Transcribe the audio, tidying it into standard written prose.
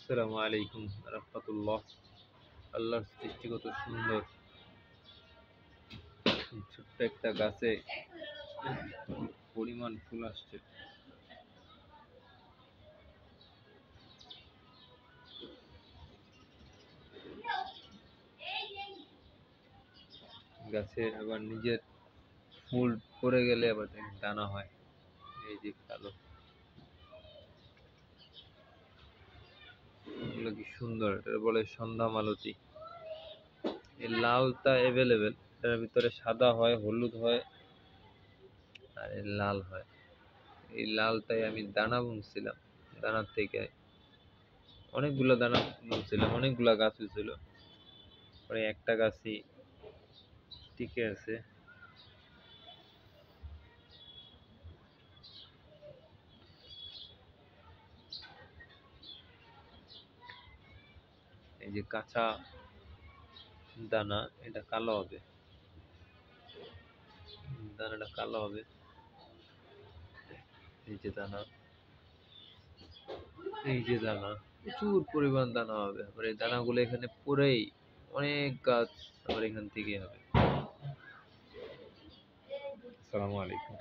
আসসালামু আলাইকুম রাহমাতুল্লাহ। আল্লাহর সৃষ্টি কত সুন্দর। ছোট্ট একটা গাছে পরিমাণ ফুল আসছে। গাছে আবার নিজের ফুল পড়ে গেলে আবার দেখেন দানা হয়। এই যে কালো, এগুলো কি সুন্দর, এটা বলে সন্ধ্যা মালতী। এই লালটা অ্যাভেলেবেল, এটার ভিতরে সাদা হয়, হলুদ হয় আর এই লাল হয়। এই লালটাই আমি দানা বুনছিলাম, দানার থেকে অনেকগুলো দানা বুনছিলাম, অনেকগুলা গাছ হয়েছিল, পরে একটা গাছই টিকে আছে। এই যে কাঁচা দানা, এটা কালো হবে, দানাটা কালো হবে। এই যে দানা, এই যে দানা, প্রচুর পরিমাণ দানা হবে। আবার এই দানাগুলো এখানে পরেই অনেক গাছ আবার এখান থেকে হবে। আসসালামু আলাইকুম।